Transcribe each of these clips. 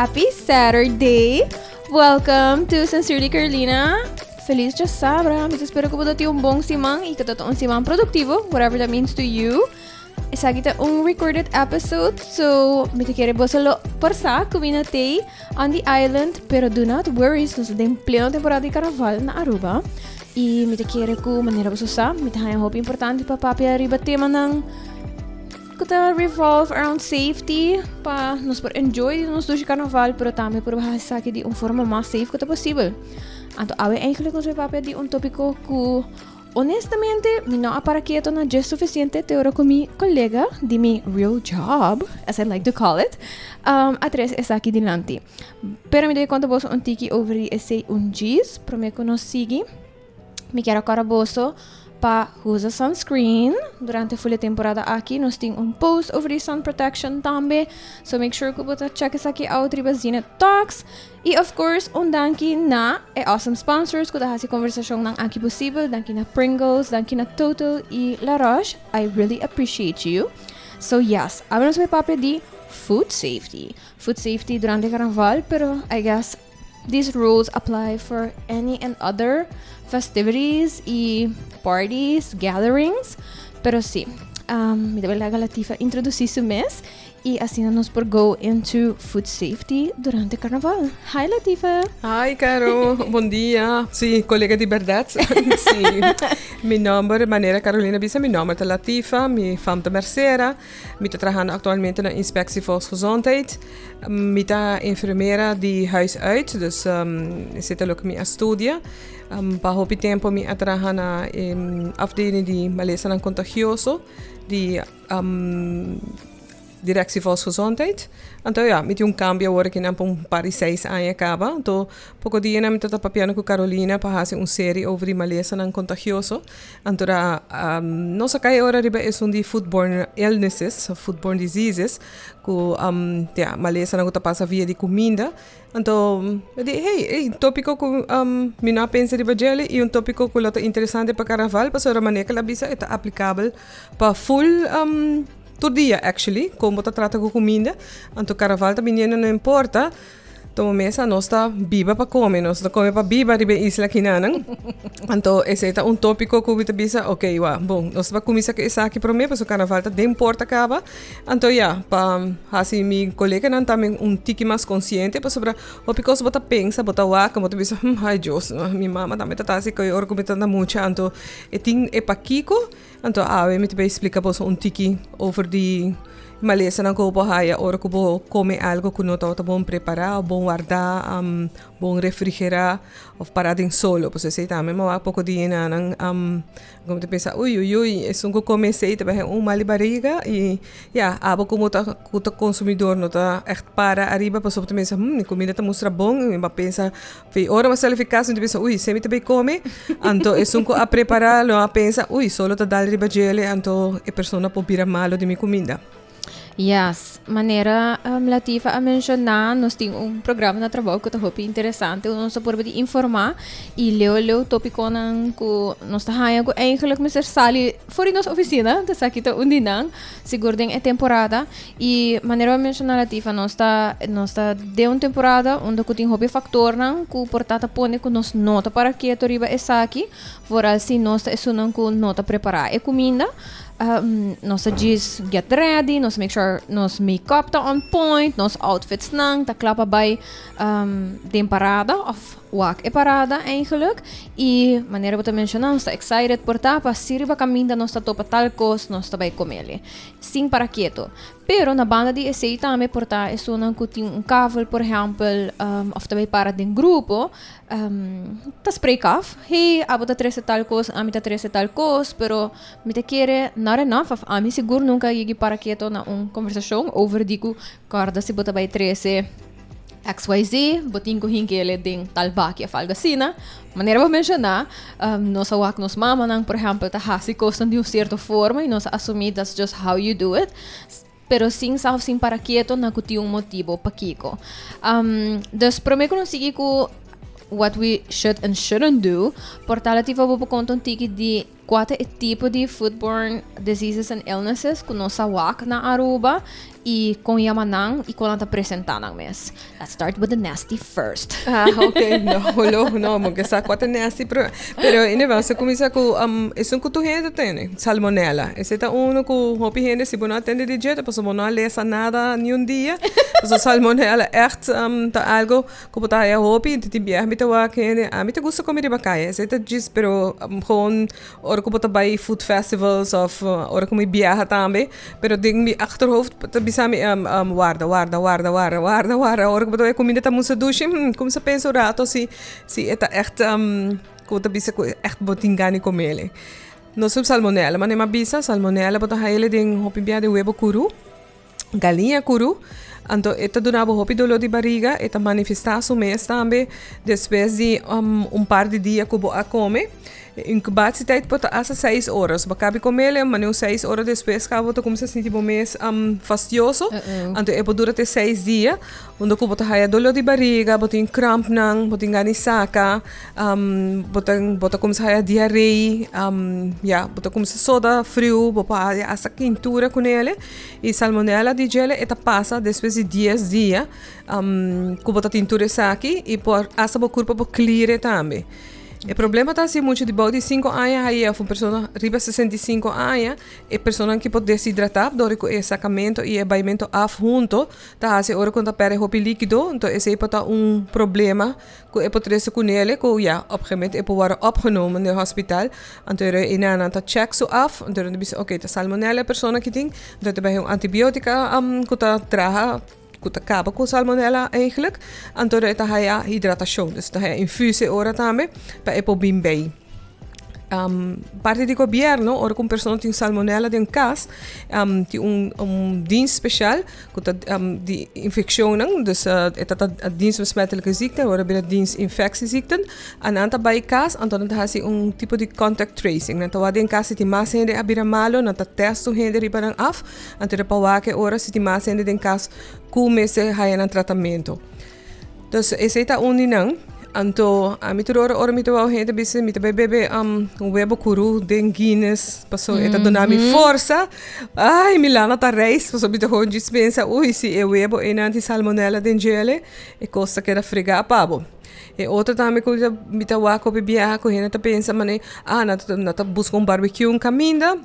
Happy Saturday! Welcome to Sincerely Carolina. Feliz diasabra. Eu espero que você tenha bom semana e que você tenha semana produtivo, whatever that means to you. Essa aqui é recorded episode, so me te quero você passar comigo on the island, pero do not worry, nós temos plena temporada de Carnaval na Aruba. E me te quero que maneira você sabe, me te há hope importante para papi arriba tema ng que revolve around safety para nós por enjoy nos dois Carnaval, pero também por bahasa aqui de forma mais safe que possível. Então, awe eigenlijk nós papi de tópico que honestamente, me não para quieto na just suficiente teoria com mi colega de mi real job, as I like to call it, atrás essa aqui dilante. Pero me dei conta boso tiki over esse dias, para me conhecer, me quero cara boso para usar sunscreen durante a full temporada aqui. Nós temos post over sun protection também, so make sure que você check essa aqui out ribazina talks. E of course, danke na awesome sponsors que dahil si conversasyon ng aqui possível, danke na Pringles, danke na Total e La Roche. I really appreciate you. So yes, vamos may papi di food safety. Food safety durante Carnaval, pero I guess these rules apply for any and other festivities e parties, gatherings. Pero sí, me debe la Latifa introduzir su mes e assim nós por go into food safety durante Carnaval. Hi Latifa! Hi Caro, bom dia. Sim, colega de verdade. Sim, meu nome é Carolina Bisa, meu nome é Latifa, minha família é Mercera, eu estou trabalhando atualmente na Inspectie Volksgezondheid. Eu sou enfermeira de huis uit, dus eu zit ook in studia. Para hopi tempo eu trabalho na afdeling de maleza não contagioso, de Directie Volksgezondheid. Então, ja, met um cambio agora que não um par de 6 anos acaba. Então, pouco dia na mitad papiano com Carolina para fazer uma série sobre maleza não contagioso. Então, nossa cai agora riba é de foodborne illnesses, foodborne diseases, que maleza não passa via de comida. Então, eu disse, hey, tópico que me não pensa riba gele e tópico que é interessante para Carnaval, para a maneira que ela bisa é aplicável para full todo dia, actually, como você trata com comida. Então, Carnaval também não importa. Então, mesa, nós está viva para comer. Nós está comer para viva riba isla kinanang. Então, esse é tópico que você bisa, ok, bom, nós está começar que essa aqui para mim, porque o Carnaval não importa acaba. Então, para assim, minha colega não também tiki mais consciente, para sobre o porque você pensa, você waka, você bisa, ai Deus, minha mama também está assim, que eu argumentando muito. Então, é para Kiko. Então, eu me explicar para tiki over de maleza na corpo haya ora que vou comer algo que não está bom preparar, bom guardar, bom refrigerar ou parar em solo, porque sei também mas há pouco dia como te pensa, ui, é que comecei também mal de barriga e abo como tá o consumidor não tá echt para arriba, para sobre pensa, comida tá mostra bom, e mas pensa, foi hora mas ela fica assim, pensa, ui, se me também come, então é que a preparar, não a pensa, ui, solo tá dar riba gele, então a pessoa pode virar malo de minha comida. Yes, maneira Latifa a mencionar, nós temos programa na trabalho que eu acho interessante, nós podemos informar e leu tópico que nós estamos eigenlijk met sali voor in nossa oficina, dat aqui tá undinang, seguro é temporada e maneira a mencionar Latifa, nós está de uma temporada onde que tem hobby factor que portata pone que nós nota para que a toriba essa aqui, for assim nós é sunang que nota preparar e comida. Nós diz get ready, nós make sure nos make-up tá on point, nos outfits tá klapa by temporada of wak e parada eigenlijk e maneira para mencionar, nós tá excited por tá para sirva caminda nós tá topa talcos, nós tá by comele sim para quieto. Pero na banda de essay também por tá é sunang que tem kavel por exemplo of tá by para de grupo tá spray kaf hey abo tá 13 talcos ami tá 13 talcos pero me te quere not enough of ami seguro nunca igi para quieto na conversação over digo corda se bota by 13 XYZ, botin ko hinkele ding talbaki a falgasina. Maneira para mencionar, nós awak nos mama nang, por exemplo, ta hasi costan de certa forma e nós assumir that's just how you do it. Pero sim para quieto na kuti motivo pa kiko. Dus prome ko sige ko what we should and shouldn't do. Portalativa po konton tiki di quatro tipo de foodborne diseases and illnesses que nós awak na Aruba e com yamanang e com ela apresentar nang mes. Let's start with the nasty first. Ok. No, porque sa quatro nasty, pero inevan, se começa com, isso que tu rende tem, salmonella. Esse tá que hopi rende, se não atende de jeito, pois não lesa nada nenhum dia, pois salmonella echt, tá algo, como tá aí hopi, te biar, me tá wakene, me tá gusta comer de bacaia. Esse tá diz, pero, gewoon, ora como tá bij food festivals, of, ora como biar também, pero ding mi achterhoofd, tá bisa mi, guarda, ora como tá comida tá muita douche, como se pensa o rato, se eta echt, como tá bisa, echt botingani comele. Não sou salmonella, mas nem uma bisa, salmonella, bota ele ding hopi biar de huevo cru, galinha cru. Então, esta donava hopi dolor de barriga, esta manifestar o mês também, depois de par de dias que eu a comer. Incubatietijd pota asa 6 horas. Bakabi comele, mas não 6 horas depois que eu começo a sentir um mês fastioso. Então, eu dura até 6 dias. Onde eu bota haia dolor de barriga, bota em cramp nang, bota em ganisaca, bota começa haia diarreia, bota começa soda frio, bota haia asa quentura com ele. E salmonella de gele, eta passa depois de 10 dias, que bota tintura aqui e por asa o corpo por clear também. O problema está assim muito de de 5 anos aí uma pessoa riba 65 anos e pessoa que pode desidratar durante o sacamento e o baimento af junto tá assim hora quando perde o líquido então esse pode problema que é pode ser com ele que opgemerkt é pode opgenomen no hospital então é na tá check so af então diz ok tá salmonella pessoa que tem então tem antibiotica que tá traga que acaba com salmonella eigenlijk. Então, esta é a hidratação. Dus, esta é a infuse ora também, para o bem bem. Parte do governo, ora com pessoa tem salmonella em casa, tem dienst speciaal, die infectionen, dus het dienstbesmettelijke ziekte, ora bij de dienstinfectieziekten, en aan bij casa, en dan has je tipo de contact tracing. En dan in casa die mas hende abira malo, en dan test to hende riba af, en dan pawake ora si die mas hende in casa, como se hayan een tratamento. Dus esse é uninang. Então, a mim ora me tô gente bisse me bebe huevo cru den Guinness passou eta dona mi força ai Milana tá reis passou me tô dispensa ui se é huevo e anti salmonella den gele e costa que era fregar pabo e outra também que me tá waco bebia com gente tá pensa mané nata busca barbecue caminda.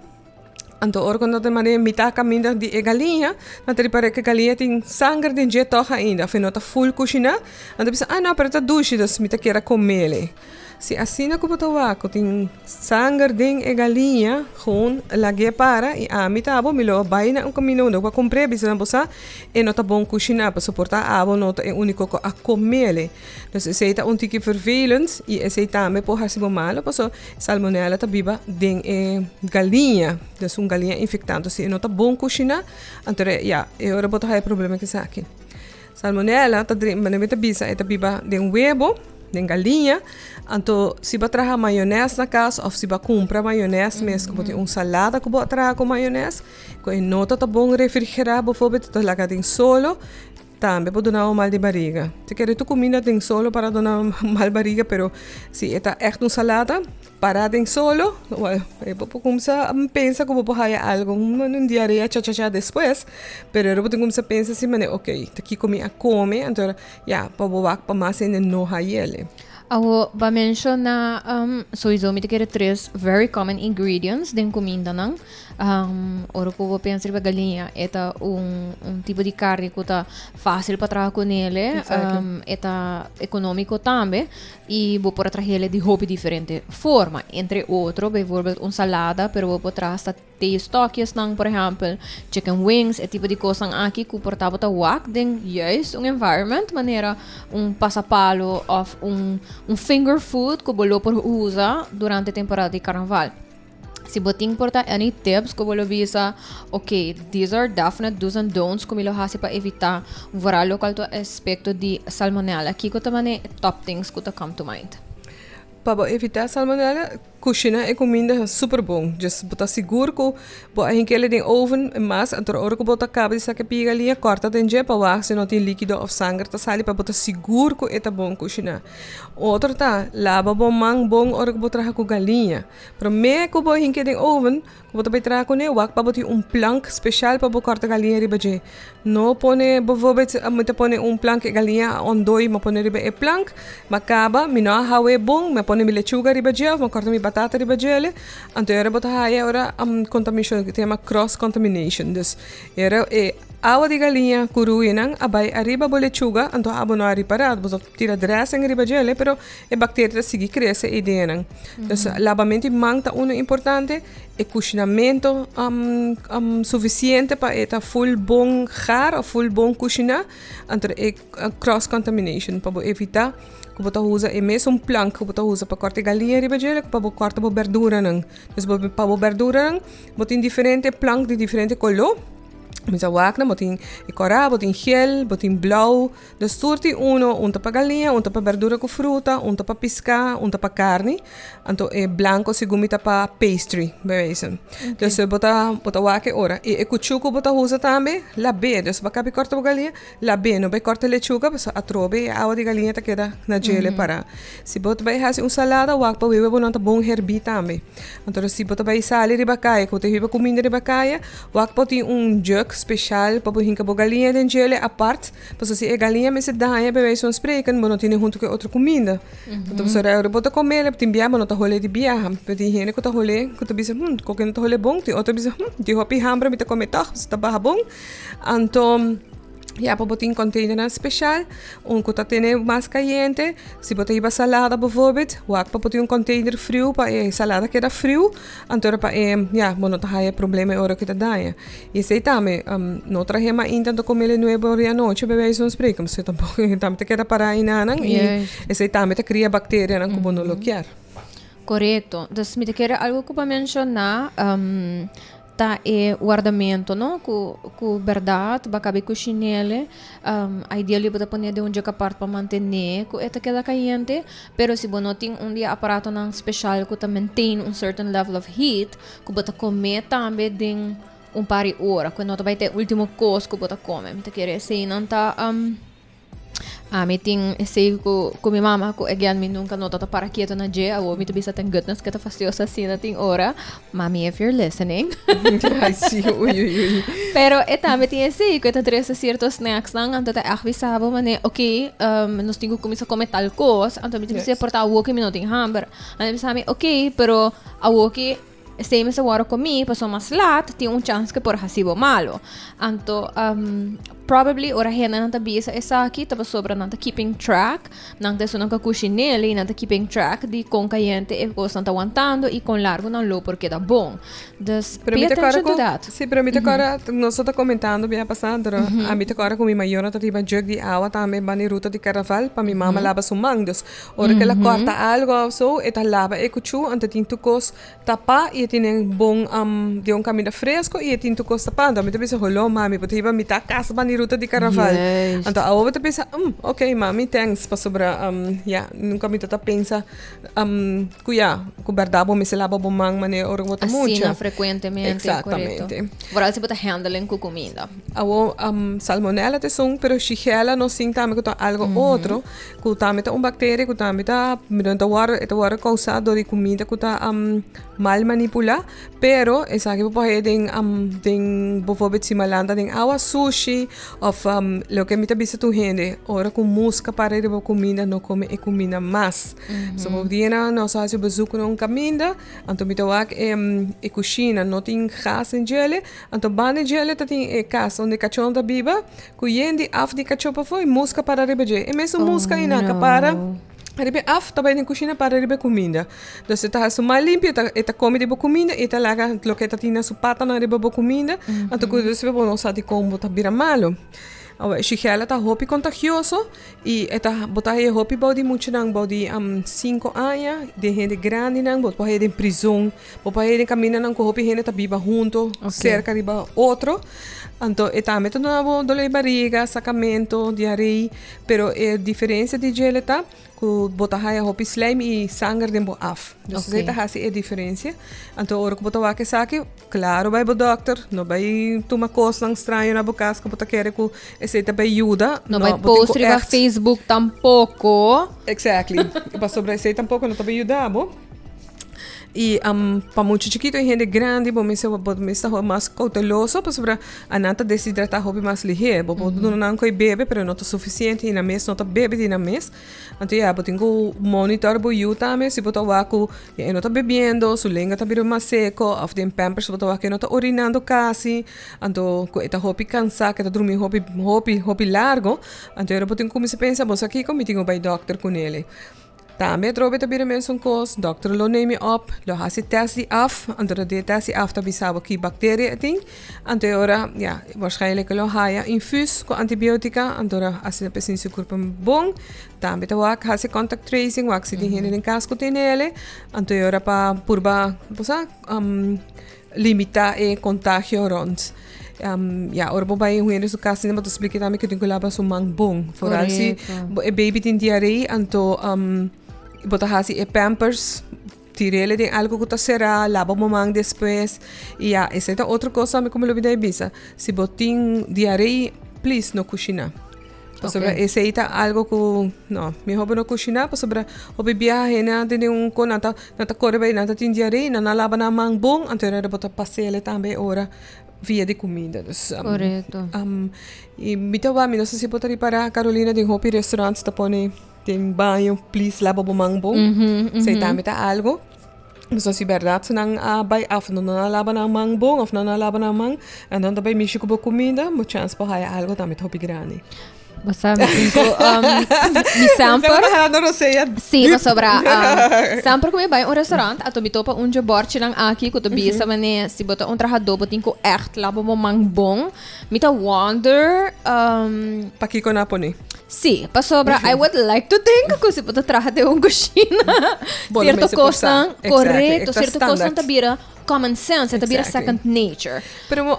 Então, ora quando eu mandei mitad caminho de galinha, não te repare que galinha tem sangue de jeito ainda, afinal tá full cozinha. Então pensa, não, pero tá duche, das mitad queira comer. Se assim na cuba tawaco tem sangue de galinha, gewoon lagi para e a mitad abo milo vai na caminho não para comprar, bisa na bolsa e não tá bom cozinhar para suportar abo não tá é único a comer. Dus esse tá tique vervelend e esse também por hasibo malo, passo salmonella tá biba de galinha, dus galinha infectando se não tá bom cozinhar, então eu ora botar aí problema que isso aqui. Salmonella tá dentro, mas não tá bisa, tá biba de huevo. De galinha, então se vai trazer maionese na casa ou se vai comprar maionese mesmo, como tem salada que vai trazer com maionese, que não tá bom refrigerar, bijvoorbeeld, tá lá tem solo, também pode dar mal de barriga. Se quer tu comida tem solo para dar mal barriga, pero se é echt salada, para tem solo, eu vou começar a pensar que vou fazer algo, diarreia, cha depois, pero eu vou começar a pensar assim, mas ok, aqui comi a come, então para mais ainda não ele. Ako ba mention na sowieso may tikere 3 very common ingredients din comida nang oro ko ba pensa ba galinha eta tipo de carne que tá fácil para trabalhar com ele eta econômico também e vou por trazer ele de hobby diferente forma entre outro bijvoorbeeld salada pero vou por trazer stokjes nang por exemplo chicken wings e tipo de coisa aqui que portava ta wak den juist environment maneira passapalo of finger food que bolo por usa durante a temporada de Carnaval. Se você importa any tips que bolo visa, ok, these are definite do's and don'ts como ele faz para evitar varar local to aspecto de salmonella. Aqui que também top things que come to mind. Para evitar salmonella, cozinhar é comida super bom. Just botar seguro que a gente ele tem oven mas a hora que botar cabo de saque piga ali corta tem je para wax se não tem líquido ou sangue tá sali para botar seguro que é bom cozinhar. Outro tá lava bom mang bom hora que botar com galinha. Pero me que a gente tem oven que botar para trazer com ne wax para botar plank especial para botar corta galinha riba je. No pone bovobet muito pone plank galinha on doi ma pone riba plank macaba mino hawe bom me pone mi lechuga riba je ma corta mi batata riba jele anto era botar aí era contaminação que tema cross contamination dus era água de galinha curuinang abai arriba bo lechuga anto abo no reparado botar tira dressing riba jele pero e bactéria sigi cresce e denang dus lavamento mang ta uno importante e cozinamento suficiente para eta full bom gar ou full bom cozinhar anto e cross contamination para evitar que você usa é mesmo plank que você usa para cortar galinha riba jele para cortar verdura nang dus para verdura nang botin diferente plank de diferente color Misa wakna, botin ikora, botin gel, botin blauw. Dus soorti uno, unta pa galinha, unta pa verdura com fruta, unta pa pisca, unta pa carne. Anto e blanco sigumita pa pastry, bewezen. Okay. Dus bota wake ora. E kuchuko bota usa tambe, la B. Dus bakapi corta pa galinha, la B. No bay corta lechuga, pues atrobe e awa di galinha ta queda na gele para. Si bota bay hasi salada, wak pa wewe bonanta bom herbi tambe. Anto si bota bay sali ribakaya, kote hiba comida ribakaya, wak poti jug special para hinka bo galinha den gele apart, para se galinha me se daia bij wijze van spreken, maar não junto com outra comida. Então você vai botar comer, tem bia, mas não tá rolê de bia, tem gente que tá rolê, que tá bisa, qualquer não tá rolê bom, tem outro bisa, de hopi hambra, me tá comer tá, você tá barra bom. Então ja, para botar container special, que tá tendo mais caliente, se botar iba salada bijvoorbeeld, wak para botar container frio, para salada queda frio, então para ja, mas não tá aí problema hora que tá daia. E sei também, não traje mais intento comer nuevo hora à noite, bebê isso não explica, mas tampouco também te queda para aí nanang, e sei também te cria bactéria não como não loquear. Correto. Então, me te quer algo que para mencionar, tá guardamento, não? Com verdade, bacabe com chinele, a ideia é pôr de um dia parte para manter, com esta queda caliente, pero se você não tem dia aparato não especial que mantém certain level of heat, que você comer também de par de horas, quando não vai ter último coisa que você come, me te quer dizer, não tá me tem esse com minha mama que again me nunca nota para quieto na dia ou me te bisa tem goodness que tá fastiosa assim na tem hora mami if you're listening I see ui pero me tem esse que tá três certos snacks não então tá avisava mané ok nós temos que começar a comer tal coisa então me te bisa portar o que me não tem hamburger aí me sabe ok pero o que se me agora comi passou mais lat tem chance que por recibo malo então probably ora hena nanta bisa essa aqui tava sobra nanta keeping track nanta so nanta cucinele nanta keeping track di con caliente e cosa nanta aguantando e con largo não low porque dá bom dus pay attention to that sim pero mita agora nós tá comentando bem passando a mita agora com minha maior nanta tiba jug de água também bani ruta de Carnaval para minha mama lava sumang dus ora que ela corta algo so eta lava e cuchu anta tinto cos tapa e tem bom de comida fresco e tinto cos tapando mita bisa rolou mami porque tiba mita casa bani ruta de Carnaval. Yes. Então, a outra pensa, ok, mami, thanks, para sobra, nunca me tata pensa, que verdade, me se lava bom mang, mané, ora bota muito. Assim, frequentemente, exatamente. Agora, se bota handling com comida. Salmonella te são, pero shigella não sim também que algo outro, que também tá bactéria, que também tá, mirando a causado de comida, que tá mal manipular, pero, essa aqui pode tem, por se malanda, tem água sushi, of lo que me tá bisa tu gente ora com música para ir para comida não come e comida mais so o dia nós faz o bezoek não comida então me toak e cozinha não tem gas em gele então bane gele tá tem casa onde cachorro da biba cuiende af de cachorro foi música para ir e mesmo música ainda para ribe af também na cozinha para ribe comida. Então se tá mais limpo, tá come de boa comida e tá lá lo que tá tinha su pata na ribe boa comida. Então quando você não sabe como tá vira malo. A shigella tá hopi contagioso e tá botar aí hopi body muito não body 5 anos de gente grande não bot pode em prisão, pode caminhar não com hopi gente tá viva junto, cerca de outro. Então, também tem uma dor de barriga, sacamento, diarreia, pero a diferença de gele tá que bota haya hopi slime e sangue dembo af. Dus Okay. essa hasi é diferença. Então, ora que bota wake saki, claro, vai bo doctor, não vai tomar coisa não estranho na boca, que bota querer que esse vai ajuda. Não vai post no Facebook tampouco. Exactly. E para sobre esse tampouco não vai ajudar, bo. E para muito chiquito e gente grande, bom, mas está mais cauteloso para sobre a nata desidratar hobby mais ligeiro, bom, não coi bebe, pero não tá suficiente e na mês não tá bebe e na mês. Então, bom, tenho monitor bo you também, se botar waku, e não tá bebendo, su lenga tá virando mais seco, of den pampers botar waku não tá urinando quase, então, com esta hobby cansar, que tá dormindo hobby largo, então, eu tenho como se pensa, bom, aqui como tenho vai doctor com ele. Também trobe tabira mensen kos, dokter lo neem je op, lo hasi test af, en door de test af tabi sabo ki bacteriën ding, en door ja waarschijnlijk lo haya infus ko antibiotica, en door as je pesin su corpo bom, também tawak hasi contact tracing, wak si ding in casco tenele, en door pa purba, posa limita e contagio rond. Ja, ora bij hoe in de kast in, maar dat spreek je daarmee kun je laten zo mang bong. Vooral si baby in diarree, en to bota hasi e pampers, tirele de algo que tá será, lava o mang depois. E ja, essa é outra coisa me como lo vida bisa. Si botin diarree, please no cozinhar. Sobre esse aí tá algo que não, me rouba no cozinhar, sobre o bebê na tem com nata corre bem nata tem diarree, na lava na mang bong, então era bota passeele também ora via de comida. Dus, Correto. E me não sei se pode reparar, Carolina, tem hopi restaurantes tá põe tem banho, please lava o mang bong. Sei também tá algo. Mas se verdade, se não vai af, não lava na mang bong, of não lava na mang, e dan também mexe com a comida, mo chance para algo também hopi grande. Basta mi samper. Sì, ma sobra. Samper come vai a un ristorante, a mi topa un bordje lang aqui, que tu bisa mane, si bota un trajador, botin ko echt labo mo mang bong. Mi ta wonder, Pakiko na po ni. sì, pa sobra, I would like to think que si bota traja de un coxina. Certo costa, correto, certo costa tabira common sense, tabira second nature. Pero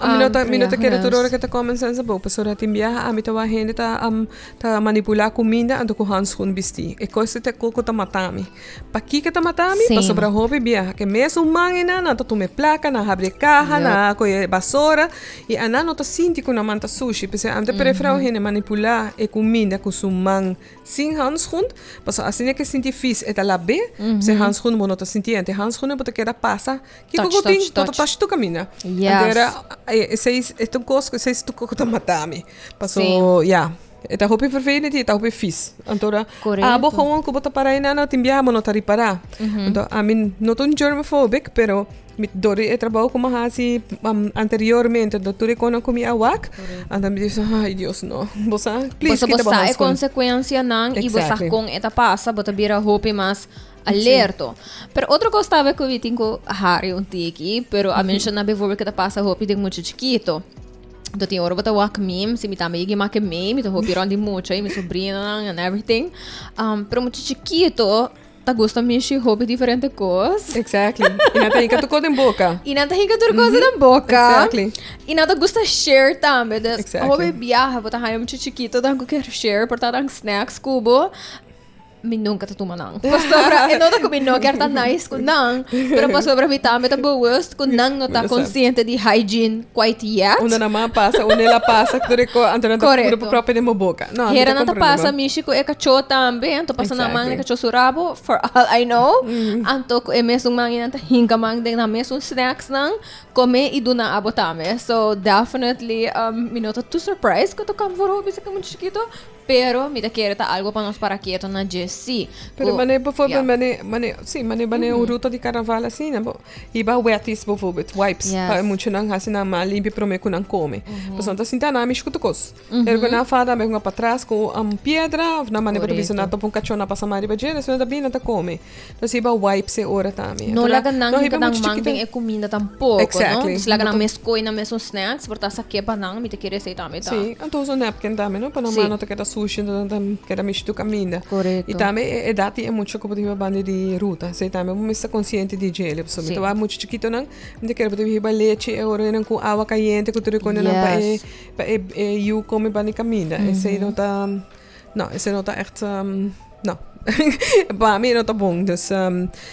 minuto que era tudo que tá common sense bo, pessoa tem viaja a mita wa gente tá manipular comida ando com handschoen bisti. E coisa te coco tá matami. Paki que tá matami, pa sobra hobby viaja que mesmo mangina na tu me placa na abre caja na coi basura e ana não tá sinti com na manta sushi, pessoa ante prefere gente manipular e comida com sumang sin handschoen, pas assim é que sinti fis eta labe, se handschoen mo não tá sinti ante handschoen bota que era passa que touch tu camina. Yes. Então coisa que tu coco tá matami. Passou, ja. Eta hopi vervelend, eta hopi vis. Antora, abo gewoon ko bota para ina no timbia mo no tari para. Então, I mean, not un germophobic, pero mit dori e trabalho como hasi anteriormente, doutor kono komi awak. Anda me diz, ai Deus no. Bosa, please kita bosa é consequência nang e bosa com eta passa, bota bira hopi mas alerto. Pero outra coisa estava que eu tenho Harry um tiki, pero a mencionar before que ta passa hopi de muito chiquito. Então tinha hora bota walk meme, se me também que make meme, então hopi rondi muito aí, minha sobrinha and everything. Pero muito chiquito, tá gosta mexer hopi diferente coisas. Exactly. E nada hica tu coisa em boca. E nada hica tu coisa na boca. Exactly. E nada gosta share também. Exactly. Hopi viaja, bota raio muito chiquito, dan quer share, portar dan snacks cubo. Mi nunca tá tomando. Pastora, não tá comindo, não quer tá nice com não. Pero pastora, mi tá meta boas com não tá consciente de hygiene quite yet. Una na passa, una ela passa, que tu anda na própria de boca. Não, Hera não tá passa, Michico é cachorro também, tô passando na manga cachorro surabo, for all I know. Anto é mesmo manga não tá hinga manga na mesmo snacks não, come e do na abotame. So definitely mi não tá too surprised que tô camforo, bisa que muito chiquito. Pero mira que era algo para nós para quieto na Jessie. Pero mane mane o ruta de carnaval assim, né? Iba wetis bijvoorbeeld wipes. Pa muito nang hasi na mal limpi pro me kunang come. Então tá sinta na mich kutukos. Ergo na fada me para trás com pedra, na mane para bisa na to pun cachona passa mari ba jena, so na bina ta come. Então iba wipes e ora também. No laga nang mangting e comida tampouco, exactly. No? Laga nang mescoin na mesmo snacks, porta sa que banang, mi te querer sei também tá. Sim, então so napkin também, no? Para mano ta queda sushi, que era misto caminha. Correto. E também é dati é muito como de banda de ruta. Sei também vamos estar consciente de gelo, pessoal. Então é muito chiquito não. Me quero botar riba leite e ora não com água quente que tu reconhece não para you come bani caminha. Esse não tá, não, esse não tá echt não, Para mim não tá bom. Dus,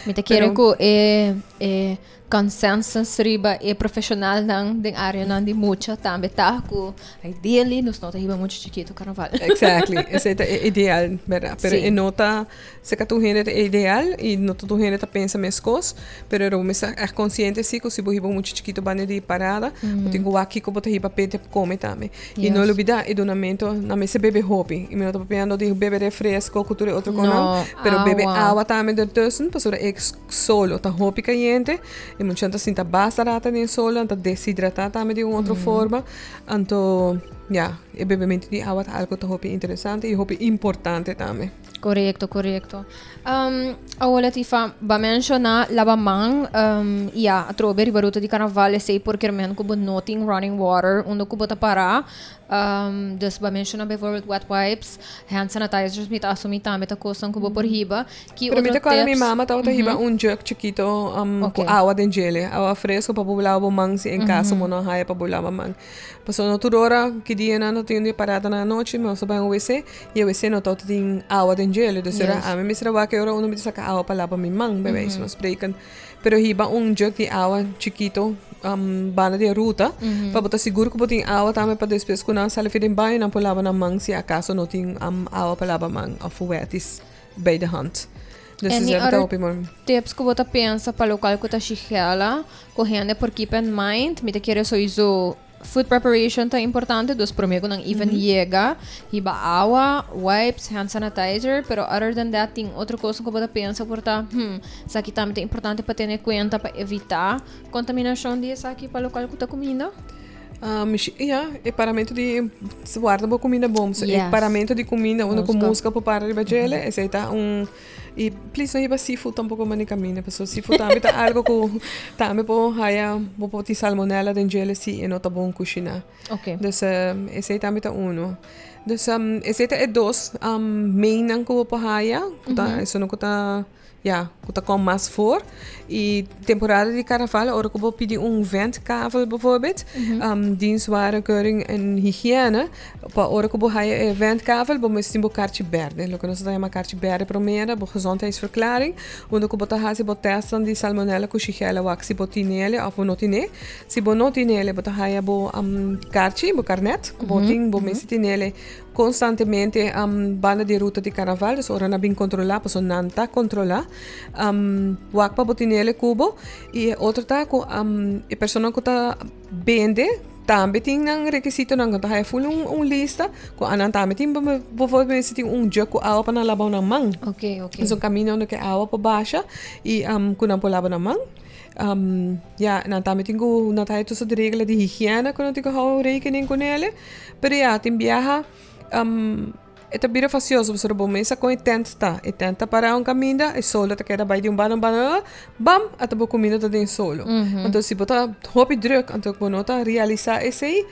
Me te quero que consensus riba profissional ng ding área ng di mucha tambe ta ko ideally nos nota hiba muito chiquito carnaval. Exactly. Esse é ideal, verdade? Pero Sim. nota se que tu gente é ideal e nota tu gente pensa mes cos, pero eu me é consciente sim que se bo hiba muito chiquito bane de parada, eu tenho aqui que botar hiba pete come também. E não olvidar o donamento na mesa bebe hobby. E me nota pensando de bebe refresco, cultura outro canal, pero bebe água também dertussen, para sobre solo tá hobby caliente. E muita gente sinta basta rata nem solo, anta deshidratar também de uma outra forma. Então, e bebimento de água é algo que é interessante e importante também. Correcto. Agora, Tifa, va mencionar lavamang, a trobe ribaruta di carnaval, sei porque men kubo noting running water, uno kubo ta para, dus va mencionar before wet wipes, hand sanitizers, mita assumi também ta costa kubo por riba, que Pero outro mita quando tips. minha mama tava riba jug chiquito com água de gele, água fresca para bular o mang se em casa mo não raia para bular o mang. Passou no turora que dia não tinha de parada na noite, mas só vai um WC e o WC não tá tem água de gele, dus era a mim será que ora uno me saca água para lavar mi mang, bebê, isso não spreken. Pero hiba jug de água chiquito bana de ruta, para botar seguro que botem água também para depois quando não sale ficar em banho não pode lavar na mang se acaso não tem água para lavar mang of wetis bij de hand. Dus En ze die hebben het other op tips que você pensa para o local que tá chigela, correndo por keep in mind, me te quero sowieso food preparation tá importante, dos promego nang even llega, hiba água, wipes, hand sanitizer, pero other than that, tem outra coisa que você pensa por tá, isso aqui também é importante para ter em conta para evitar contaminação disso aqui para o local que tá comendo. E paramento de guarda boa comida bom. E paramento de comida, uno com música para riba gele, esse aí tá e please não riba seafood tampouco mani camina, pessoal seafood também tá algo que também po haya po ti salmonella den gele si e não tá bom cozinhar. Okay. Dus esse aí também tá uno. Dus esse aí é dois main nang ko po haya, tá isso não tá que komt mais voor. E temporada de carnaval, ora que eu vou pedir ventkavel bijvoorbeeld, dienstwaarkeuring en hygiëne. Ora que eu vou halen ventkavel, vou mesmo een kaartje berde. Lo que nós chamamos kaartje berde primeiro, voor gezondheidsverklaring. Onde que eu vou hazer testan de salmonella com shigella wax, se botinele of notine. Se bo notinele, vou halen bo kaartje, bo carnet, botin, bo mesmo tinele constantemente banda de ruta de carnaval, dus ora na bin controlar, paso nanta controlar. Wakpa botinele cubo e outro tá com a pessoa que tá vende também tem um requisito não tá full lista com anan também tem por se tem jug com água para lavar na mão. Okay. So caminho onde que água para baixa e com não lavar na mão. Não também tem não tá tudo de regra de higiene quando tem que hou rekening com ele. Pero tem viaja é bem facioso, você não pensa com tenta para caminho, é solo, tá queda vai de bam, até o caminho tá dentro solo. Então se botar hobby druk, então quando tá realizar esse aí,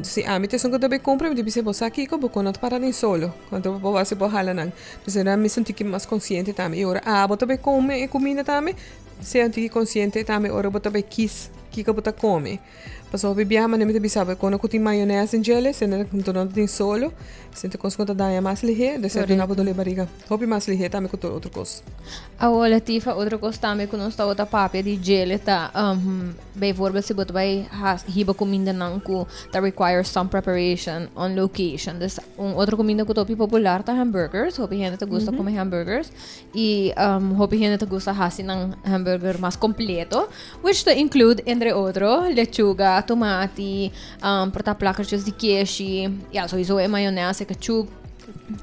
se a mim tem que também comprar, me dizer você aqui como quando tá para dentro solo, então vou se bohala não. Então era me sentir mais consciente também. E ora botar bem come comida também, se sentir consciente também, ora botar bem que botar come. Passou bebia, mas nem me sabe quando eu tenho maionese em gele, se não tem solo, se não consigo dar mais ligeiro, de certo não pode doer barriga. Hobby mais ligeiro também com outra coisa. Agora, Tifa, outra coisa também que nós está outra papel de gele tá, bem vorba se botar vai riba comida não que that requires some preparation on location. Des outra comida que topi popular tá hamburgers, hobby gente tá gosta comer hamburgers e hobby gente tá gosta hasi ng hamburger mais completo, which to include entre outro lechuga, tomate, porta placas de queijo, sowieso é maionese, ketchup,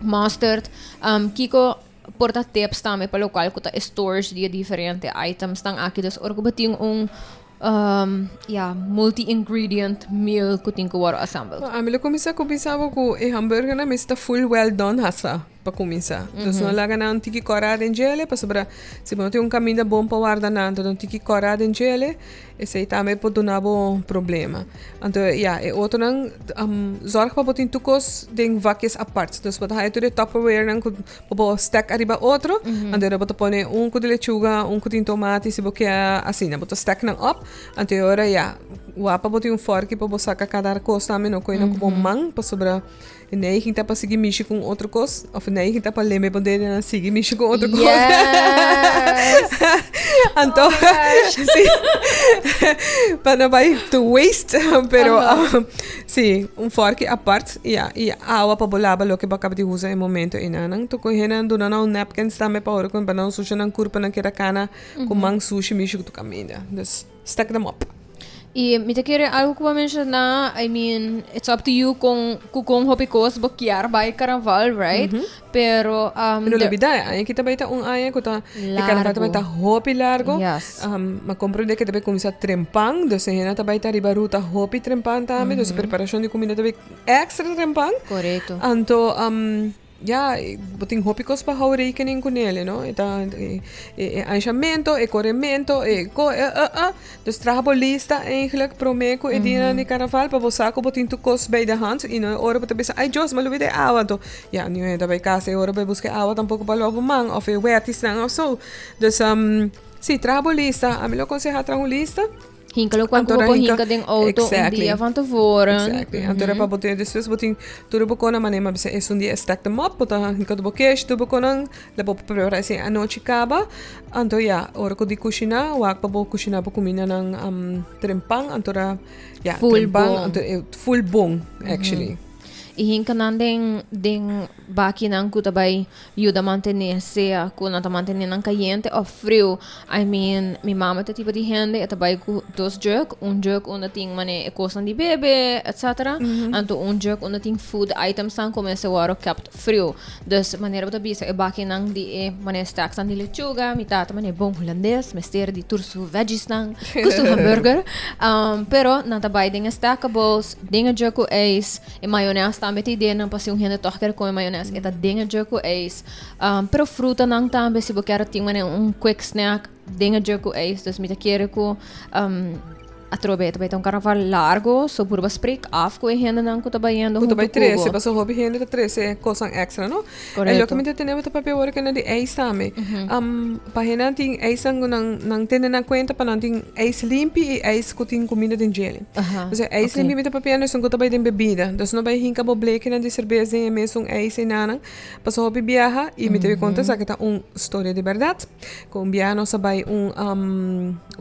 mustard, kiko porta tips também para o local que tá storage de diferentes items tang aqui das orgobating multi-ingredient meal que tem que war assembled. A mim começar com pensava que o hambúrguer na mesa está full well done hasa para começar. Então não laga na tiki corada em gele para sobrar. Se não tem caminho bom para guardar na então tiki corada em gele, esse aí também pode dar um problema. Então é outro não zorg para botar tucos de vaques apart. Então para aí tudo Tupperware não para stack arriba outro, então para pôr com de lechuga, com de tomate, se boqueia assim, para stack não up. Então agora wapa boti fork para você cada coisa também não coisa como mang para sobra nem que tá para seguir mexer com outro coisa ou nem que tá para lembrar poder na seguir mexer com outro coisa então sim para não vai to waste pero sim fork à parte e a água para bolar lo que bacaba de usar em momento e não tô correndo não napkins também para hora quando não suja não curpa não queira cana com mang sushi mexer com caminha dus stack them up. E me te querer algo que eu mencionar, I mean, it's up to you kung hopi ko sa bakyar by Carnaval, right? Pero Pero la vida, ay kita baita ay ko ta Carnaval ta baita hopi largo. Yes. Comprende que debe começar trempang, dus hena ta baita ribaruta hopi trempang ta dus preparação de comida debe extra trempang. Correto. Anto boting hopicos para hou rekening com ele, não? Então, anchamento, corrimento, dus trabalhista eigenlijk promeco e dina de carnaval para você com boting tu cos bij de hand e não ora para pensar, ai Jos, mas lo vide água, então, não é da vai casa e ora para buscar água tampouco para logo mang of e wertis não ou so. Dus sim, trabalhista, a melhor aconselhar trabalhista. Hinkalo quando po hinka ding auto dia van tevoren. Exactly. Antora pa botin después botin turo bokona manema bisa es un dia stack them up bota hinka do bokesh do bokonang la po preparar ese anoche kaba. Anto ora ko di kushina wak pa bo kushina po kumina ng trempang antora full bong actually. Ihinka nan ding baki nang kutabay yuda mantener sea kuna ta mantener nang caliente o frio. I mean, mi mama ta tipo de gente atabay ku dos jerk, jerk una ting mane cosan di bebe, etc. Anto jerk una ting food items sang começa waro kept frio. Dus maneira ta bisa e baki nang di mane stacks ang di lechuga, mi tata mane bong holandês, mester di tursu veggies nang, gusto hamburger. Pero natabay ding stackables, ding jerk ko ace, e mayonnaise também tem ideia não para se gente tocar com maionese eta dinga jerko ace pero fruta não também se você quer ter quick snack dinga jerko ace dus me quer com atrobeta vai ter carnaval largo so por basprek af com gente não que tá baiando junto com 13 passou hobby gente tá 13 coisa extra não é lo que me tenemos tá papel agora que não de ace também para gente tem ace não tem na conta para não tem ace limpo e ace que tem comida de gelo então ace limpo me tá papel não são que tá bem bebida então não vai hinca bobleke na de cerveja e mesmo ace nana passou hobby viaja e me teve conta que tá história de verdade com viaja não sabe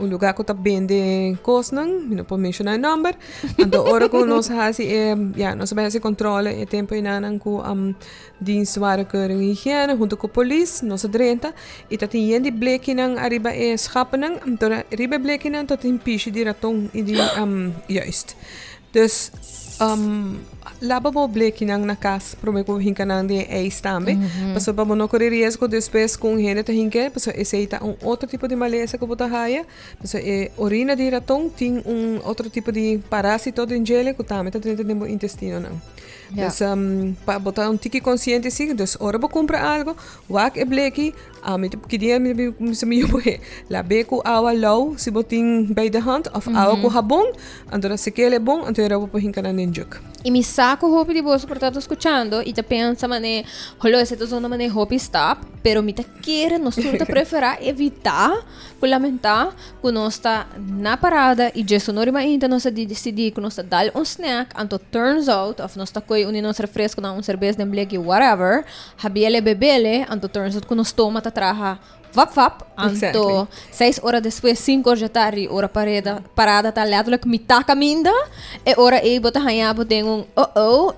lugar que tá vende coisa não posso mencionar o número então ora com nós hasi nós sabemos controle e tempo inanan com dienst waar keuring higiene junto com polícia nós adrenta e tá tem de bleke nang arriba schappen nang então arriba bleke nang tot in piche di ratong e di juist dus laba mo bleke nang na casa prometo hinka nang de também passou para não correr risco depois com gente tá hinka passou aceita outro tipo de maleza que bota raia passou orina de ratão tem outro tipo de parásito de gelo que também tá dentro do intestino não dus para botar tiki consciente sim dus ora vou comprar algo wak bleke me que dia me la beco água low se botin bij de hand of água com sabão então se quer é bom então eu vou hinka nang juk e me saco roupa de bolso por estar escutando e te pensa mané holo esse tô zona mané roupa stop pero me te quer nós surta preferar evitar por lamentar que nós está na parada e já sonori ma ainda nós decidir que nós está dar snack anto turns out of nós está coi nos refresco na cerveja de blake whatever habiele bebele anto turns out que nós toma ta traha vap anto 6 horas depois 5 horas da tarde hora parada tá lado que me tá caminda e hora e bota hanha botem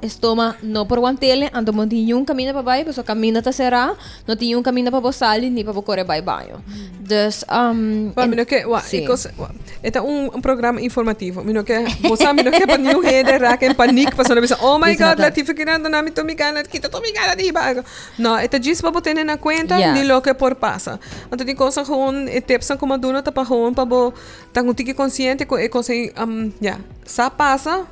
estoma no por guantele anto não tem caminho para baixo só caminha tá será não tem caminho para sair nem para correr banho dus mino que é programa informativo mino que você mino que para nenhum rede raca em pânico para não pensar oh my god lá tive que não me tomigana kita tomigana de bago não é disso para botar na conta de lo que por passa então tem coisa gewoon tips como aduna tá para gewoon para bo tá um tique consciente com e coisa sa passa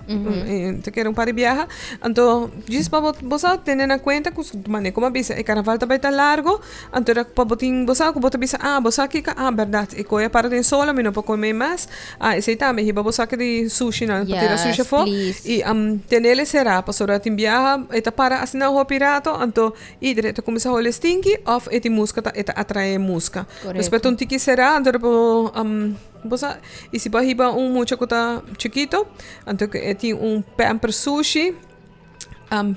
te quero para viajar então disso para você ter na conta com mané como bisa e carnaval tá bem largo então para botin você com bota bisa você aqui verdade e coia para tem sola me não para comer mais esse também riba você que de sushi na para tirar sushi fo e tenele será para sora tem viaja eta para assinar o pirato então e direto começa o stinky of eti música tá eta atrai música respeito um tiki será então Bosa, y si bahiba mucho kota chiquito, entonces tiene un pamper sushi.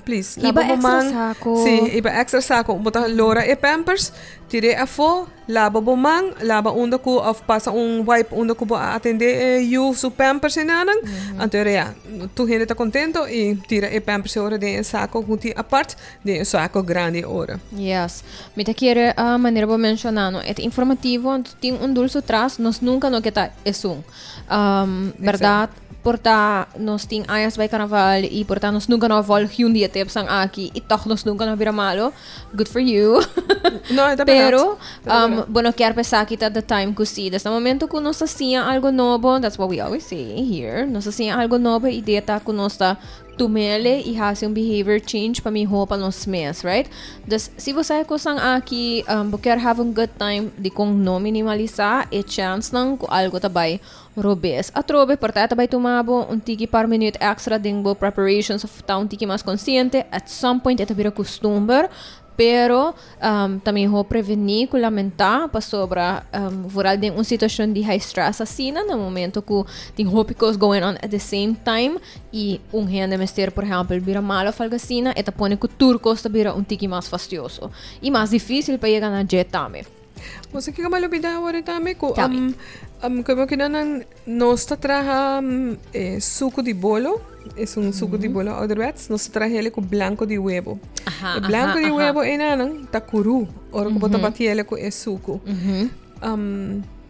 Please, Iba laba mo extra mang. sako. Si, iba extra sako. Bota lora e pampers, tire afo, laba mo mang, laba undo ko of pasa wipe undo ko ba atende you su pampers inanang. Antore ya, tu gente tá contento e tira e pampers ora de sako kunti apart, de sako grande ora. Yes. Me te quiere a maneira vou mencionar, no? É informativo, tem dulce atrás, nós nunca no que tá esum. Verdade? Porta nós tem ayas by Carnaval e porta nós nunca no vol um dia teve sang aqui e toch nós nunca no vira malo. Good for you. No, é Pero bueno quer pensar que tá the time que sim. Desde o momento que nós hacía algo novo, that's what we always say here. Nós hacía algo novo e ideia tá que nós tá tumele e hace behavior change para mi roupa nos mês, right? Dus se você kusang aqui quer have a good time de kung no minimalizar e chance nang ko algo tabay robes. Atrobe porta tabay tumabo tiki par minuto extra dingbo preparations of ta tiki mas consciente at some point ito vira costume. Pero também vou prevenir, lamentar para sobra voral de uma situação de high stress assim no momento que tem tópicos going on at the same time e gente mestre por exemplo vira malo falga assim e tá põe que turcos tá vira tiki mais fastidioso e mais difícil para chegar na jet também. Você que kamal bida agora também ko como que não nós tá traha suco de bolo. Es un suco de bolo ouderwets. Nós traje ele com blanco de huevo. O blanco de huevo é nanang takuru. Ora ko bota bati ele com e suco.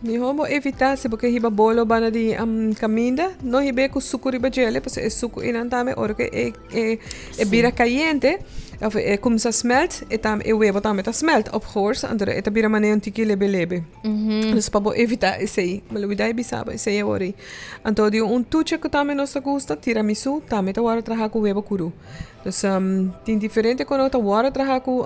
Mi homo evitar se porque hiba bolo bana di caminda, no hibe com suco riba gele, porque é suco inantame ora que é bira caliente. Of começa a smelt, e huevo também tá smelt, of course, andere eta bira mané tiki lebe. Dus para evitar esse aí, mas o ideia é bisaba, esse aí é ori. Então de tuche que também nos gusta, tiramisu, também tá hora trabalhar com huevo cru. Dus tem diferente quando tá hora trabalhar com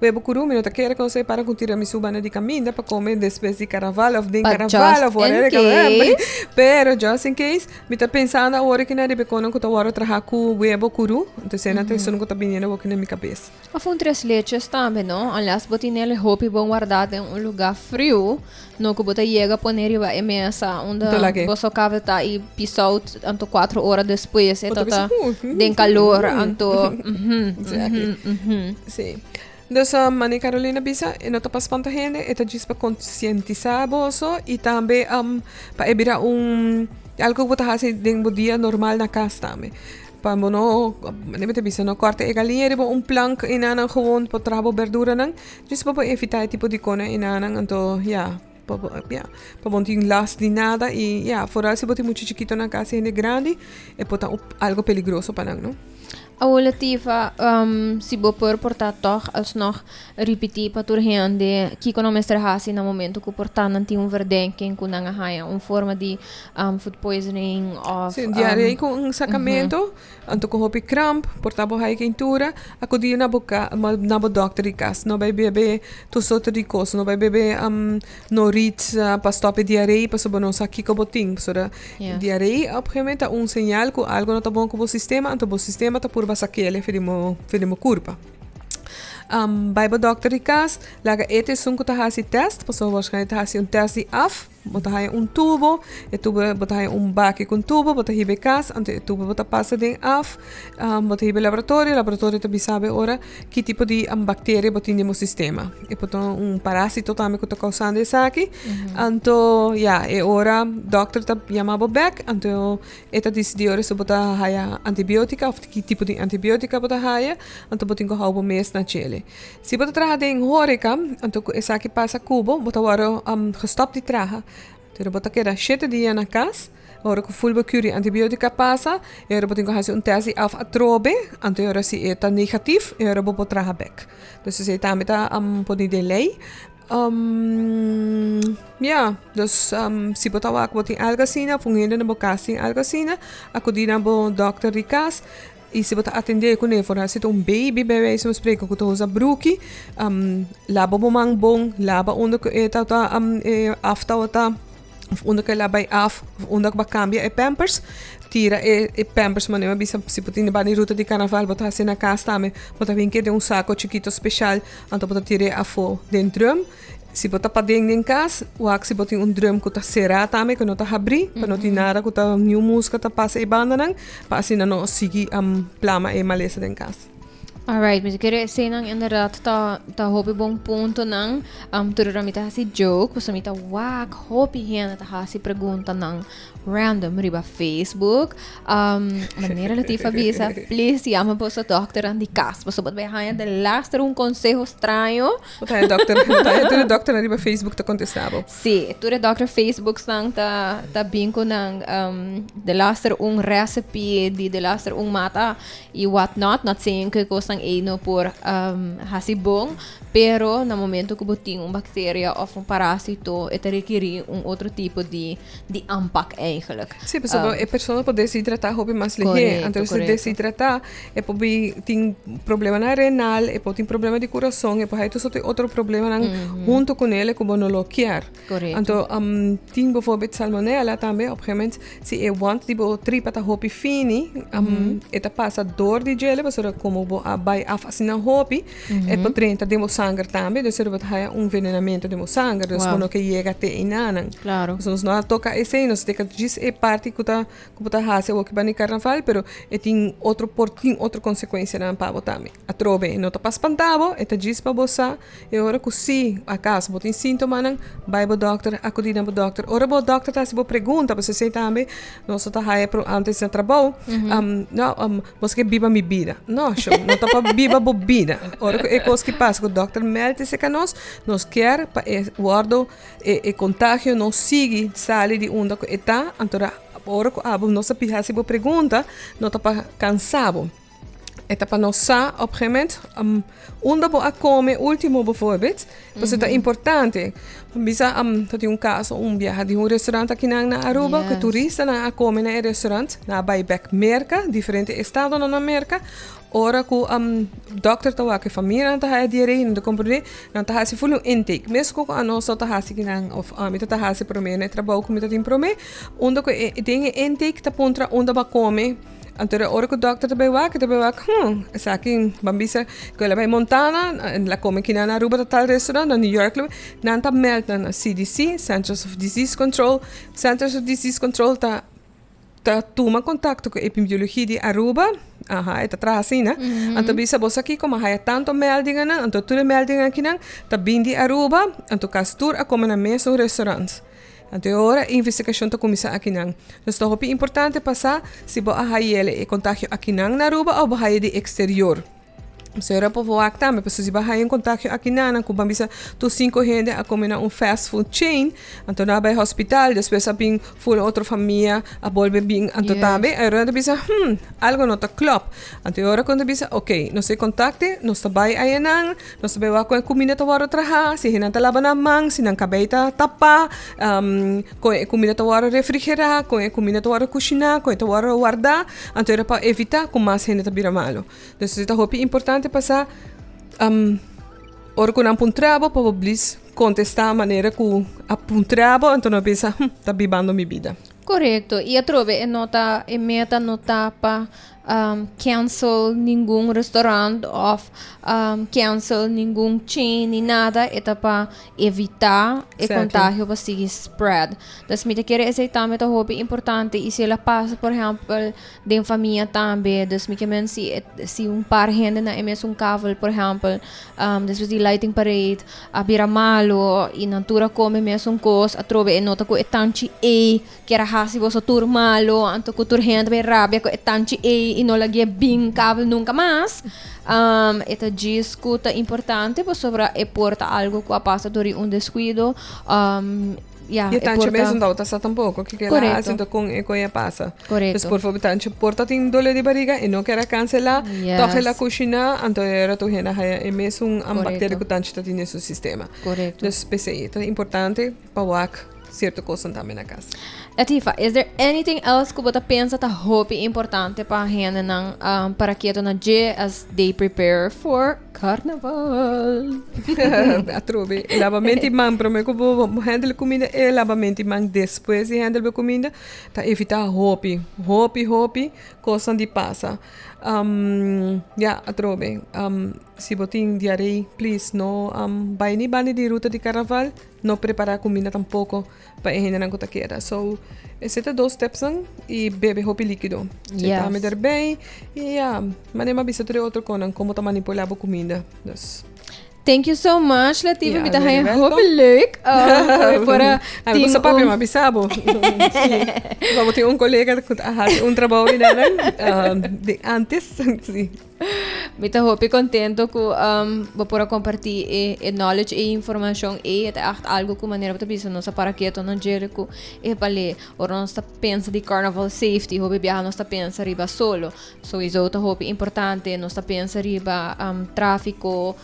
huevo cru, mas não tá querendo que você para com tiramisu bana de caminho para comer depois de carnaval, of de carnaval, of whatever. Pero just in case, me tá pensando agora que não deve quando tá hora trabalhar com huevo cru, então se não isso não está vindo aqui na minha cabeça. A fun tres leches também, não? Aliás, botinele hopi bom guardado em lugar frio, no que bota chega poner iba em mesa, onde você cava tá e pisou anto 4 horas depois, e tá den calor, anto. Sim. Dus Mani Carolina bisa, e nota pas panta gente, eta diz para conscientizar boso e também para evitar algo que bota hasi den dia normal na casa também. Pa mono, te bisa no corte e galinha ribo plank inanang gewoon po trabo verdura nang. Just pa evitar tipo de cona inanang anto pa monting las di nada e vooral se boti muito chiquito na casa e grande e pota algo peligroso pa nang, no? A relativa, se vou portar toch alsnog repetir para turhende que quando mestre hasi no momento que portar não tem verdenking com nanga haya forma de food poisoning of diarreia com sacamento, anto com hopi cramp, portabo haya quentura, acudir na boca na bo doctor e cas, no vai beber tu soto de cos, no vai beber no rit para stop diarreia para sobo no saki ko boting, so da diarreia obviamente sinal que algo não tá bom com o sistema, anto o sistema tá por basakele fedimo curva. Bij de dokter in kaas, laga ete sunko ta hasi test, paso waarschijnlijk ta hasi test die af, bota hai tubo, e tubo bota hai baki con tubo, bota hibe kaas, ante tubo bota passa ding af, bota hibe laboratório ta bisabe ora que tipo de bactéria bota no sistema. E bota parasito também que tá causando isso aqui. Anto, e ora dokter ta chamava back, anto eta decidi ora se bota hai antibiotica, of que tipo de antibiotica bota hai, anto bota ingo haubo mês na chile. Se bota traha ding horeca, anto essa aqui passa cubo, bota ora gestopt die traha. Então bota que era 7 dias na casa, ora que full cure antibiotica passa, e ora bota ingo teste af atrobe, anto ora se eta negatief, e ora bota traha back. Dus se também tá pode delay. Dus se botar o bota algacina, fungendo na bocasing algacina, acudina bo doctor de casa. E se você atender com ele, for se baby bebê, se você spreken, que você usa broekie, laba bomang bom, laba onder que afta onder que laba af, onder que cambia pampers, tira pampers, mas não é bisa se você tem bani ruta de carnaval, botar assim na casa também, botar vem que de saco chiquito especial, então botar tira afo dentro. se bota para dentro em casa, o se bota um drum que tá será também, que não tá abrir, para não ter nada que tá new música tá passa e banda não, para assim não seguir plama e maleza em casa. Alright, mas eu queria dizer nang inderdaad ta hopi bom ponto nang turura mi ta hasi joke, puso mi ta wak hopi hiyan ta hasi pergunta nang random riba Facebook. Maneira Latifa bisa, please llama po sa doctor ang di kas. Puso ba't bayan de last un consejo estranho. Botaya doctor na riba Facebook ta contestavo. Sí, tu doctor Facebook nang ta binko nang de last un recipe de last un mata e what not saying que cosang eno por hasibong, pero na momento que boting bactéria of parasito, ito require outro tipo de ampak eigenlijk. Sim, pessoal, a pessoa pode desidratar roupa mais ligeira. Então, se desidratar, pode ter problema na renal, pode ter problema de coração, pode ter outro problema junto com ele, como não lo quer. Então, tem, bijvoorbeeld, salmonella também, op een gegeven moment, se é want, tipo, tripa ta roupa fini, passa dor de gelo, pessoa como vai afassinar roupa, pode treinar de sangue também, então, você vai ter envenenamento de sangue, então, quando que chega até inanan. Claro. Então, não toca esse, não se tem que dizer, é parte que tá fazendo o que vai no carnaval, pero tem outra consequência na pavo também. A trobe, não tá para espantavo, tá diz para você, e agora que se acaso, tem sintoma, vai para o doctor, acudir para o doctor. Ora, o doctor tá se pergunta, você sei também, nós tá antes de trabalho, não, você que biba mi vida. Não, não tá para biba bobina. Ora, é coisa que passa, que o doctor mete-se que nós quer para guardo e contágio não sigue, sale de onde está, então, ora, nossa pirraça pergunta, não tá para cansado. Eta para nós, op een gegeven moment, onde a comer, último bijvoorbeeld, dus het is importante. Bisa, dat je caso, viaje de restaurante aqui na Aruba, que turista na comer na restaurante, na buyback merca, diferente estado na merca, ora que doctor tawa que família não tá diarreia não compreende não tá se full intake mesmo que a nossa tá se que não of mita tá se promene trabalho com mita tem promene onde que tem intake tá pontra onde vai comer. Então, a hora que o doctor também vai, essa aqui, bambisa, que ela vai Montana, ela come aqui na Aruba, tá tal restaurante, na New York, não tá melta na CDC, Centers of Disease Control, tá toma contato com a epidemiologia de Aruba, tá trazendo, né? Então, bisa você aqui, como há tanto meldingen, então, tudo meldingen aqui, tá vindo de Aruba, então, castur a comer na mesmo restaurante. Então, agora, a investigação está começando aqui. Então, é importante passar se você tem contágio aqui na Aruba ou você de exterior. Se eu por voar também, porque se você tem contágio aqui na Cuba, bisa tu 5 gente a comer fast food chain, então na vai hospital, depois a bem full outra família a volver bem, então também, aí eu bisa algo não está claro. Então agora quando bisa, ok, nós se contacte, nós trabalha aí não, nós trabalha com a comida tawar trabalhar, se não tá lavando a mão, se não cabelo tapa, com a comida tawar refrigerar, com a comida tawar cozinhar, com a tawar guardar, então era para evitar que mais gente tá vira malo. Então isso é importante passar ora com um trabalho para vocês contestar a maneira que a trabalho então não pensa tá vivendo minha vida. Correto. E a trove nota e meta nota para cancel nenhum restaurante ou cancel nenhum chain nem nada é para evitar o contágio para seguir spread. Então, me quer dizer também é muito importante e se ela passa, por exemplo, de família também, então me quer se par gente na mesmo cavalo, por exemplo, depois de lighting parade, a bira malo e natura come mesmo coisa, a trove é nota que é tanto que era hasi você tur malo, anto que tur gente bem rábia que é tanto e não lagi bem cavalo nunca mais. Esta discuta importante sobre porta algo que passa durante descuido. E tanto mesmo não está tampouco que ela faz então com a passa. Correto. Por favor, tanto porta tem dor de barriga e não quer cancelar, toque a cozinha, então era tu rena é mesmo bactéria que tanto está nesse sistema. Correto. Então, é importante para o certa coisa também na casa. Latifa, is there anything else que você pensa tá hope importante para gente não para que na dia as they prepare for Carnaval? A trove, lavamento de mão, para mim que vou handle comida e lavamento de mão depois de handle a comida, tá evitar hope, coisa de passa. A trove, se botin diarreia, please, no vai ni bani di ruta de Carnaval, no preparar comida tampouco para irem com taquera. So, esse é 2 steps e bebe roupa líquido. Se tá me der bem, e mas nem mais sobre outro conan, como tá manipular a comida. Dus. Thank you so much, Latifa. Ja, Bita very hij welcome. hopelijk para Ay, gusto pa mabisabo. Vamos ter colega que hace trabalho de antes. Sí. Bita hopi contento ku para compartilhar knowledge e informação e até algo com maneira para bisa nossa para que não gere ku pale ora nós tá pensa de carnaval safety hopi viajar nós tá pensa riba solo. So isso tá hopi importante nós tá pensa riba tráfico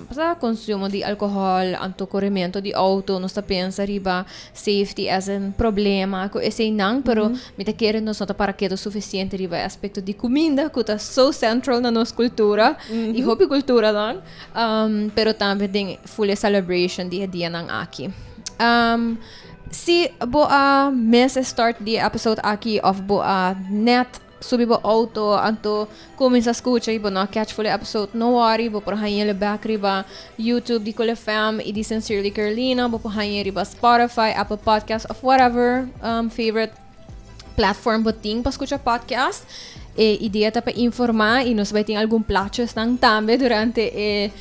sa consumo de álcool, anto corrimento de auto, nós tá pensa riba safety as um problema, ko esse não, pero me tá querendo nós tá para que é suficiente riba aspecto de comida, que tá so central na nossa cultura, e hopi cultura dan, pero também tem full celebration dia nang aqui. Si bo a mes start di episode aqui of bo a net subi bo auto anto começa a escutar e bo na catch full episode no worry bo por hanhele back riba YouTube di Cole Fam e di Sincerely Carolina bo por hanhele riba Spotify, Apple Podcast of whatever favorite platform bo ting para escutar podcast e ideia tá para informar e nós vai ter algum platos nang também durante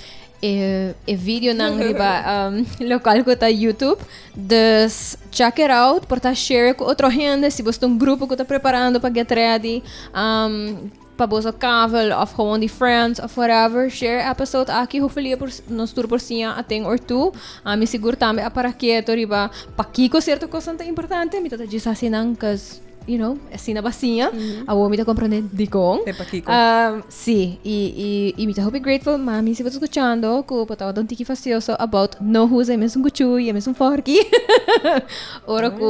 vídeo nang riba local ko ta YouTube. Dus check it out, porta share com outro gente, se você tem grupo que tá preparando para get ready, para bosa Carnaval of gewoon die friends of whatever, share episode aqui, hopefully por nos tur por sia a thing or two. Me seguro também a para que riba pakiko certo coisa tão importante, me tá diz assim nang cause you know, assim na bacia, a wo me tá comprando de com. É pakiko. Sim, e me tá hope grateful, mami, se você escutando, que o potão don't tiki facioso about no who's mesmo guchui, mesmo forky. Ora que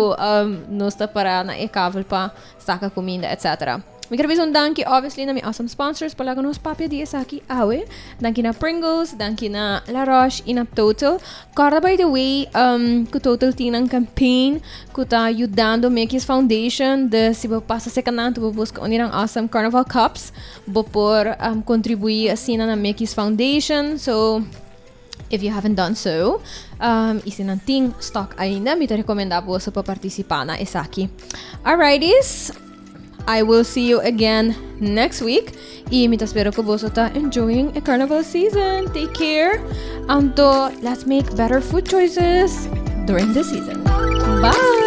nós tá para na e-cavel pa saca comida, etc. Me quero dizer danke, obviously, na mi awesome sponsors, palaga nos papia di aqui, awe. Danke na Pringles, danke na La Roche, e na Total. Corda, by the way, que Total tinha campaign, que tá ajudando Mickey's Foundation, de se você passa secanante, você busca unirang awesome Carnaval Cups, você por contribuir assim na Mickey's Foundation, so if you haven't done so, e se não tem stock ainda, me recomendar você para participar na essa aqui. Alrighties. I will see you again next week. E me espero que você está enjoying a carnival season. Take care. Let's make better food choices during the season. Bye!